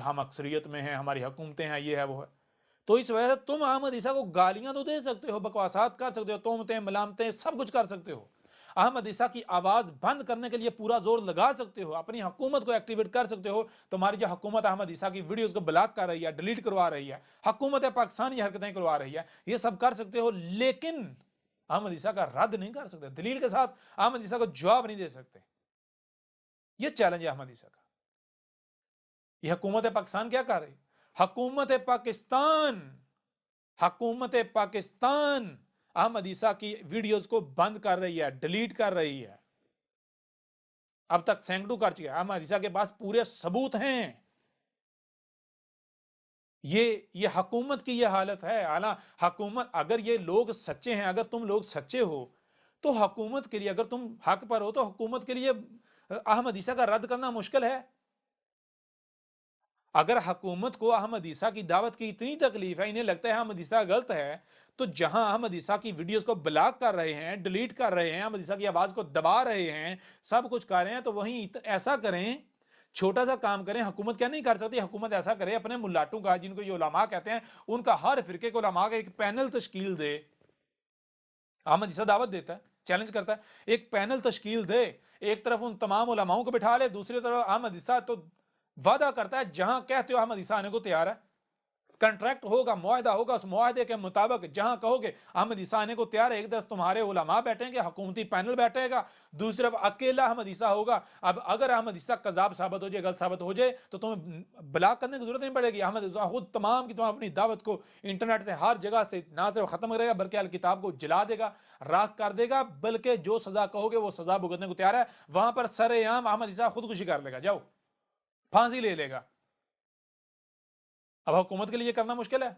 ہم اکثریت میں ہیں، ہماری حکومتیں ہیں، یہ ہے وہ ہے. تو اس وجہ سے تم احمد عیسیٰ کو گالیاں تو دے سکتے ہو، بکواسات کر سکتے ہو، تہمتیں ملامتیں سب کچھ کر سکتے ہو، احمد عیسیٰ کی آواز بند کرنے کے لیے پورا زور لگا سکتے ہو، اپنی حکومت کو ایکٹیویٹ کر سکتے ہو. تمہاری جو حکومت احمد عیسیٰ کی ویڈیوز کو بلاک کر رہی ہے، ڈیلیٹ کروا رہی ہے، حکومت پاکستان یہ حرکتیں کروا رہی ہے، یہ سب کر سکتے ہو، لیکن احمد عیسیٰ کا رد نہیں کر سکتے، دلیل کے ساتھ احمد عیسیٰ کو جواب نہیں دے سکتے. یہ چیلنج ہے احمد عیسیٰ کا. یہ حکومت پاکستان کیا کر رہی؟ حکومت پاکستان احمد عیسیٰ کی ویڈیوز کو بند کر رہی ہے، ڈیلیٹ کر رہی ہے. اب تک سینکڑوں کر چکے. احمد عیسیٰ کے پاس پورے ثبوت ہیں. یہ حکومت کی یہ حالت ہے. حکومت اگر یہ لوگ سچے ہیں، اگر تم لوگ سچے ہو تو حکومت کے لیے، اگر تم حق پر ہو تو حکومت کے لیے احمد عیسیٰ کا رد کرنا مشکل ہے. اگر حکومت کو احمد عیسیٰ کی دعوت کی اتنی تکلیف ہے، انہیں لگتا ہے احمد عیسیٰ غلط ہے، تو جہاں احمد عیسیٰ کی ویڈیوز کو بلاک کر رہے ہیں، ڈیلیٹ کر رہے ہیں، احمد عیسیٰ کی آواز کو دبا رہے ہیں، سب کچھ کر رہے ہیں، تو وہیں ایسا کریں، چھوٹا سا کام کریں. حکومت کیا نہیں کر سکتی؟ حکومت ایسا کرے، اپنے ملاٹوں کا، جن کو یہ علماء کہتے ہیں، ان کا ہر فرقے کو علماء کا ایک پینل تشکیل دے. احمد عیسیٰ دعوت دیتا ہے، چیلنج کرتا ہے، ایک پینل تشکیل دے، ایک طرف ان تمام علماؤں کو بٹھا لے، دوسری طرف احمد عیسیٰ تو وعدہ کرتا ہے جہاں کہتے ہو احمد عیسیٰ آنے کو تیار ہے. کنٹریکٹ ہوگا، معاہدہ ہوگا، اس معاہدے کے مطابق جہاں کہو گے احمد عیسیٰ آنے کو تیار ہے. ایک طرف تمہارے علماء بیٹھیں گے، حکومتی پینل بیٹھے گا، دوسری طرف اکیلا احمد عیسیٰ ہوگا. اب اگر احمد عیسیٰ کذاب ثابت ہو جائے، غلط ثابت ہو جائے، تو تمہیں بلاک کرنے کی ضرورت نہیں پڑے گی. احمد عیسیٰ خود تمام کی تمام اپنی دعوت کو انٹرنیٹ سے ہر جگہ سے نہ صرف ختم کرے گا، بلکہ الکتاب کو جلا دے گا، راکھ کر دے گا، بلکہ جو سزا کہو گے وہ سزا بھگتنے کو تیار ہے. وہاں پر سر عام احمد عیسیٰ خودکشی کر لے گا، جاؤ پھانسی لے لے گا. اب حکومت کے لیے کرنا مشکل ہے.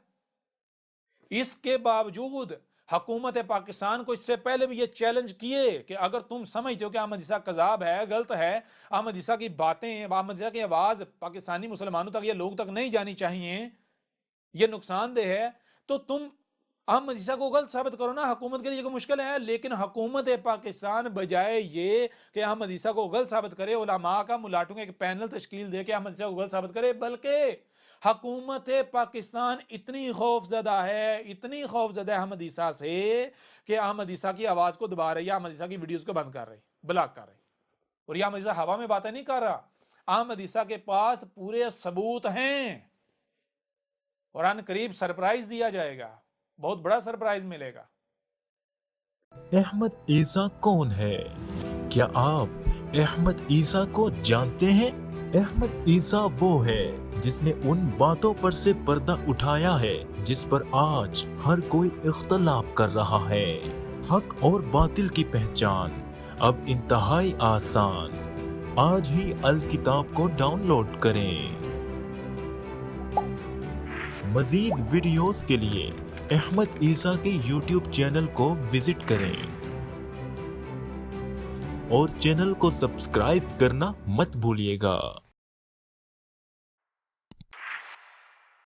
اس کے باوجود حکومت پاکستان کو اس سے پہلے بھی یہ چیلنج کیے کہ اگر تم سمجھتے ہو کہ احمد عیسیٰ کذاب ہے، غلط ہے، احمد عیسیٰ کی باتیں، احمد عیسیٰ کی آواز پاکستانی مسلمانوں تک، یہ لوگ تک نہیں جانی چاہیے، یہ نقصان دہ ہے، تو تم احمد عیسیٰ کو غلط ثابت کرو نا. حکومت کے لیے کوئی مشکل ہے، لیکن حکومت پاکستان بجائے یہ کہ احمد عیسیٰ کو غلط ثابت کرے، علماء کا، ملاٹوں کا ایک پینل تشکیل دے کے احمد عیسیٰ کو غلط ثابت کرے، بلکہ حکومت پاکستان اتنی خوف زدہ ہے احمد عیسیٰ سے کہ احمد عیسیٰ کی آواز کو دبا رہی ہے، احمد عیسیٰ کی ویڈیوز کو بند کر رہی، بلاک کر رہی. اور یہ احمد عیسیٰ ہوا میں باتیں نہیں کر رہا، احمد عیسیٰ کے پاس پورے ثبوت ہیں. اور ان قریب سرپرائز دیا جائے گا، بہت بڑا سرپرائز ملے گا. احمد عیسیٰ کون ہے؟ کیا آپ احمد عیسیٰ کو جانتے ہیں؟ احمد عیسیٰ وہ ہے جس نے ان باتوں پر سے پردہ اٹھایا ہے جس پر آج ہر کوئی اختلاف کر رہا ہے. حق اور باطل کی پہچان اب انتہائی آسان. آج ہی الکتاب کو ڈاؤن لوڈ کریں. مزید ویڈیوز کے لیے احمد عیسیٰ کے یوٹیوب چینل کو وزٹ کریں اور چینل کو سبسکرائب کرنا مت بھولیے گا.